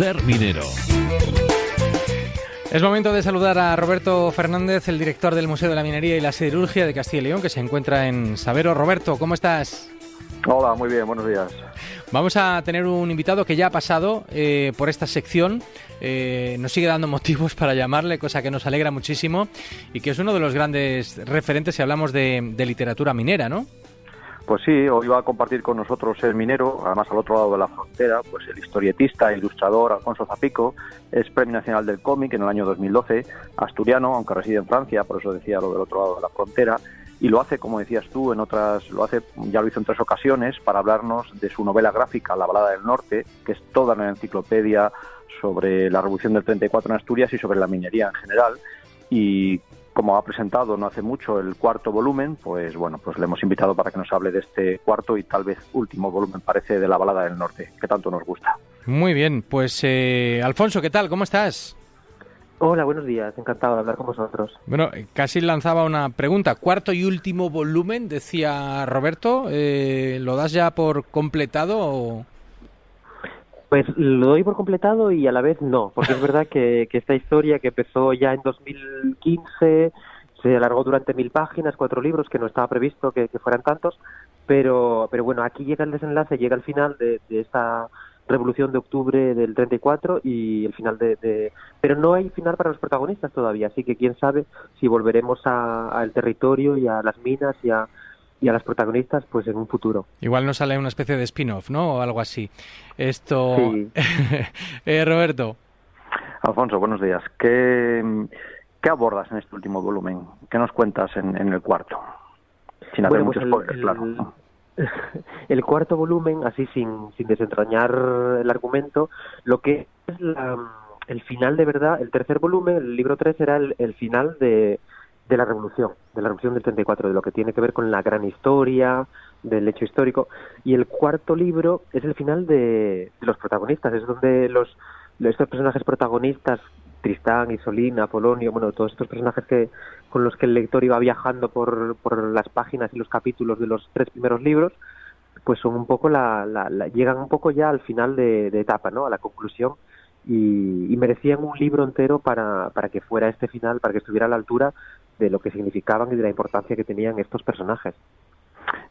Ser Minero. Es momento de saludar a Roberto Fernández, el director del Museo de la Minería y la Siderurgia de Castilla y León, que se encuentra en Sabero. Roberto, ¿cómo estás? Hola, muy bien, buenos días. Vamos a tener un invitado que ya ha pasado por esta sección, nos sigue dando motivos para llamarle, cosa que nos alegra muchísimo, y que es uno de los grandes referentes si hablamos de literatura minera, ¿no? Pues sí, hoy va a compartir con nosotros Ser Minero, además al otro lado de la frontera, pues el historietista e ilustrador Alfonso Zapico, es Premio Nacional del Cómic en el año 2012, asturiano, aunque reside en Francia, por eso decía lo del otro lado de la frontera, y lo hace, como decías tú, ya lo hizo en 3 ocasiones para hablarnos de su novela gráfica La Balada del Norte, que es toda una enciclopedia sobre la Revolución del 34 en Asturias y sobre la minería en general, y como ha presentado no hace mucho el 4º volumen, pues le hemos invitado para que nos hable de este 4º y tal vez último volumen, parece, de La Balada del Norte, que tanto nos gusta. Muy bien, pues Alfonso, ¿qué tal? ¿Cómo estás? Hola, buenos días, encantado de hablar con vosotros. Bueno, casi lanzaba una pregunta. 4º y último volumen, decía Roberto, ¿lo das ya por completado o...? Pues lo doy por completado y a la vez no, porque es verdad que esta historia que empezó ya en 2015 se alargó durante 1000 páginas, 4 libros, que no estaba previsto que fueran tantos, pero bueno, aquí llega el desenlace, llega el final de esta Revolución de Octubre del 34 y el final pero no hay final para los protagonistas todavía, así que quién sabe si volveremos al territorio y a las minas y a las protagonistas pues en un futuro. Igual nos sale una especie de spin-off, ¿no? O algo así. Esto... Sí. Roberto. Alfonso, buenos días. ¿Qué abordas en este último volumen? ¿Qué nos cuentas en el 4º? Sin hacer muchos spoilers, claro. El 4º volumen, así sin desentrañar el argumento, lo que es el final de verdad, el 3er volumen, el libro 3, era el final de la Revolución del 34, de lo que tiene que ver con la gran historia, del hecho histórico, y el 4º libro es el final de los protagonistas, es donde estos personajes protagonistas, Tristán, Isolina, Apolonio, bueno, todos estos personajes con los que el lector iba viajando por las páginas y los capítulos de los 3 primeros libros, pues son un poco llegan un poco ya al final de etapa, ¿no? A la conclusión, y merecían un libro entero para que fuera este final, para que estuviera a la altura de lo que significaban y de la importancia que tenían estos personajes.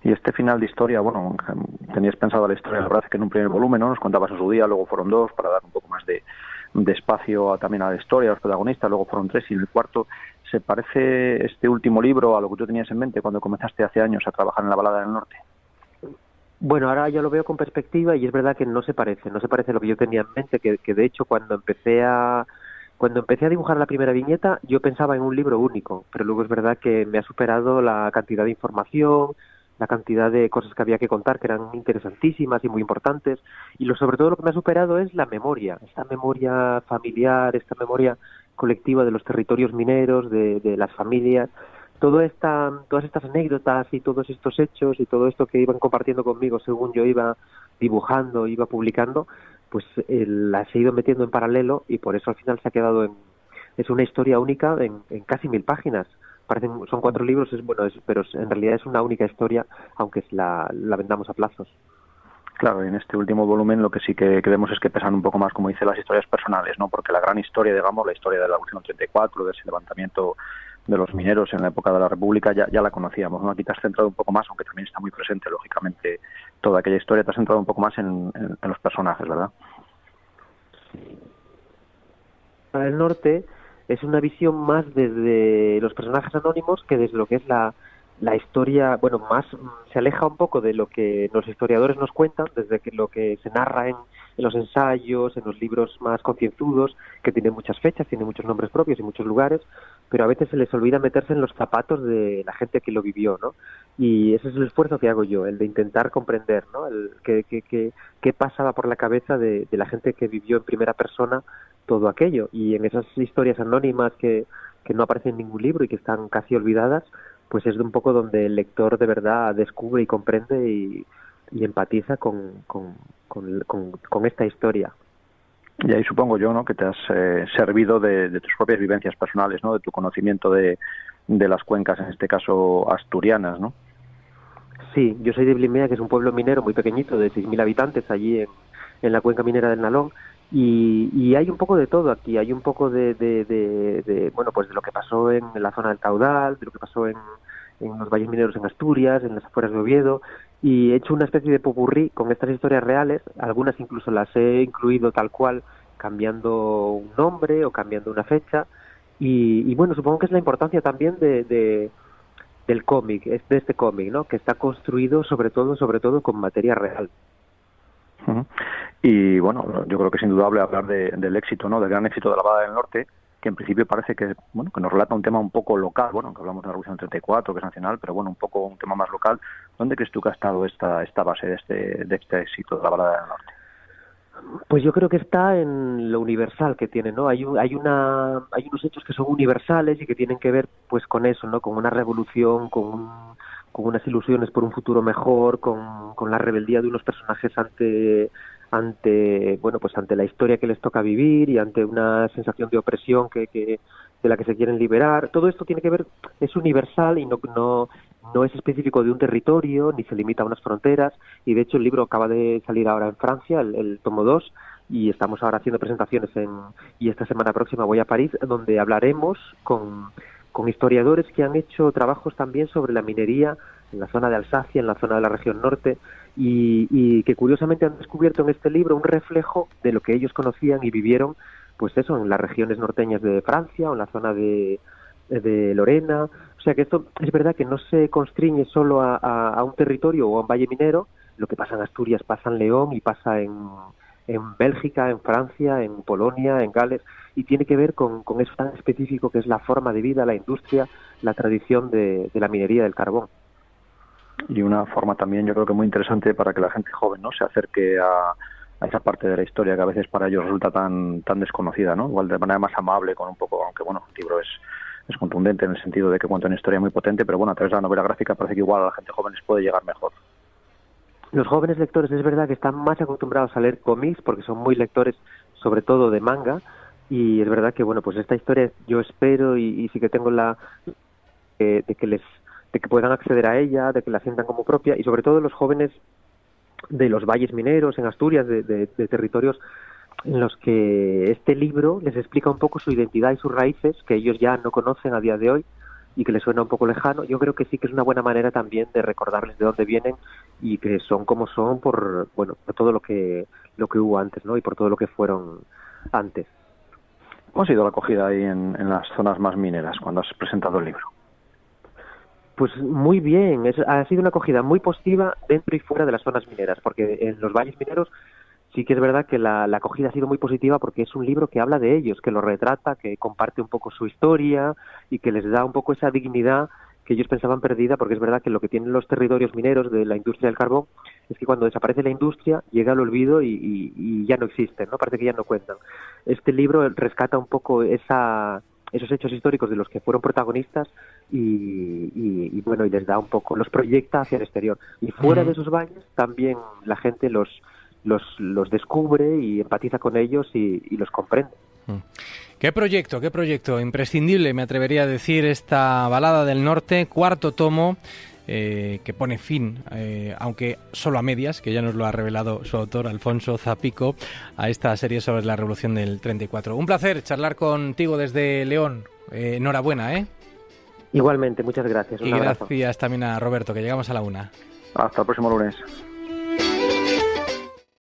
Y este final de historia, bueno, tenías pensado la historia, la verdad es que en un primer volumen, ¿no? Nos contabas en su día, luego fueron 2 para dar un poco más de espacio también a la historia, a los protagonistas, luego fueron 3 y en el 4º, ¿se parece este último libro a lo que tú tenías en mente cuando comenzaste hace años a trabajar en La Balada del Norte? Bueno, ahora ya lo veo con perspectiva y es verdad que no se parece a lo que yo tenía en mente, que de hecho cuando empecé a dibujar la primera viñeta yo pensaba en un libro único, pero luego es verdad que me ha superado la cantidad de información, la cantidad de cosas que había que contar, que eran interesantísimas y muy importantes, y sobre todo lo que me ha superado es la memoria, esta memoria familiar, esta memoria colectiva de los territorios mineros, de las familias, todas estas anécdotas y todos estos hechos y todo esto que iban compartiendo conmigo según yo iba dibujando, iba publicando, pues las he ido metiendo en paralelo y por eso al final se ha quedado es una historia única en casi 1000 páginas. Son 4 libros, pero en realidad es una única historia, aunque la vendamos a plazos. Claro, en este último volumen lo que sí que vemos es que pesan un poco más, como dice, las historias personales, ¿no? Porque la gran historia, digamos, la historia de la Revolución 34, de ese levantamiento de los mineros en la época de la República, ya la conocíamos, ¿no? Aquí te has centrado un poco más, aunque también está muy presente, lógicamente, toda aquella historia, te has centrado un poco más en los personajes, ¿verdad? El norte es una visión más desde los personajes anónimos que desde lo que es la historia, bueno, más se aleja un poco de lo que los historiadores nos cuentan, desde lo que se narra en los ensayos, en los libros más concienzudos, que tienen muchas fechas, tienen muchos nombres propios y muchos lugares, pero a veces se les olvida meterse en los zapatos de la gente que lo vivió, ¿no? Y ese es el esfuerzo que hago yo, el de intentar comprender, ¿no? Qué pasaba por la cabeza de la gente que vivió en primera persona todo aquello, y en esas historias anónimas que no aparecen en ningún libro y que están casi olvidadas, pues es un poco donde el lector de verdad descubre y comprende y empatiza con esta historia. Y ahí supongo yo, ¿no?, que te has servido de tus propias vivencias personales, ¿no?, de tu conocimiento de las cuencas, en este caso asturianas, ¿no? Sí, yo soy de Blimea, que es un pueblo minero muy pequeñito, de 6.000 habitantes, allí en la cuenca minera del Nalón, Y hay un poco de todo aquí, hay un poco bueno, pues de lo que pasó en la zona del Caudal, de lo que pasó en los valles mineros en Asturias, en las afueras de Oviedo, y he hecho una especie de popurrí con estas historias reales, algunas incluso las he incluido tal cual, cambiando un nombre o cambiando una fecha, y bueno, supongo que es la importancia también del cómic, de este cómic, ¿no? Que está construido sobre todo con materia real. Uh-huh. Y bueno, yo creo que es indudable hablar del éxito, ¿no? Del gran éxito de la Balada del Norte, que en principio parece que, bueno, que nos relata un tema un poco local, bueno, que hablamos de la Revolución del 34, que es nacional, pero bueno, un poco un tema más local. ¿Dónde crees tú que ha estado esta base de este éxito de la Balada del Norte? Pues yo creo que está en lo universal que tiene, ¿no? Hay unos hechos que son universales y que tienen que ver, pues, con eso, ¿no? Con una revolución, con unas ilusiones por un futuro mejor, con la rebeldía de unos personajes bueno, pues ante la historia que les toca vivir y ante una sensación de opresión de la que se quieren liberar. Todo esto tiene que ver, es universal y no es específico de un territorio, ni se limita a unas fronteras, y de hecho el libro acaba de salir ahora en Francia, el tomo 2, y estamos ahora haciendo presentaciones y esta semana próxima voy a París, donde hablaremos con historiadores que han hecho trabajos también sobre la minería en la zona de Alsacia, en la zona de la región norte, y que curiosamente han descubierto en este libro un reflejo de lo que ellos conocían y vivieron, pues eso, en las regiones norteñas de Francia o en la zona de Lorena. O sea que esto es verdad que no se constriñe solo a un territorio o a un valle minero. Lo que pasa en Asturias pasa en León y pasa en Bélgica, en Francia, en Polonia, en Gales, y tiene que ver con eso tan específico que es la forma de vida, la industria, la tradición de la minería del carbón. Y una forma también, yo creo que muy interesante para que la gente joven, ¿no?, se acerque a esa parte de la historia que a veces para ellos resulta tan desconocida, ¿no? Igual de manera más amable, con un poco, aunque bueno, el libro es contundente en el sentido de que cuenta una historia muy potente, pero bueno, a través de la novela gráfica parece que igual a la gente joven les puede llegar mejor. Los jóvenes lectores es verdad que están más acostumbrados a leer cómics porque son muy lectores, sobre todo de manga, y es verdad que bueno, pues esta historia yo espero y sí que tengo de que puedan acceder a ella, de que la sientan como propia, y sobre todo los jóvenes de los valles mineros en Asturias, de territorios en los que este libro les explica un poco su identidad y sus raíces, que ellos ya no conocen a día de hoy y que les suena un poco lejano. Yo creo que sí que es una buena manera también de recordarles de dónde vienen y que son como son por todo lo que hubo antes, ¿no? Y por todo lo que fueron antes. ¿Cómo ha sido la acogida ahí en las zonas más mineras cuando has presentado el libro? Pues muy bien, ha sido una acogida muy positiva dentro y fuera de las zonas mineras, porque en los valles mineros sí que es verdad que la acogida ha sido muy positiva porque es un libro que habla de ellos, que los retrata, que comparte un poco su historia y que les da un poco esa dignidad que ellos pensaban perdida, porque es verdad que lo que tienen los territorios mineros de la industria del carbón es que cuando desaparece la industria llega al olvido y ya no existen, ¿no? Parece que ya no cuentan. Este libro rescata un poco esos hechos históricos de los que fueron protagonistas y bueno, y les da un poco, los proyecta hacia el exterior. Y fuera de esos valles también la gente los descubre y empatiza con ellos y los comprende. ¿Qué proyecto imprescindible, me atrevería a decir, esta Balada del Norte, cuarto tomo, que pone fin, aunque solo a medias, que ya nos lo ha revelado su autor, Alfonso Zapico, a esta serie sobre la Revolución del 34. Un placer charlar contigo desde León. Enhorabuena, ¿eh? Igualmente, muchas gracias. Y gracias también a Roberto, que llegamos a la 1. Hasta el próximo lunes.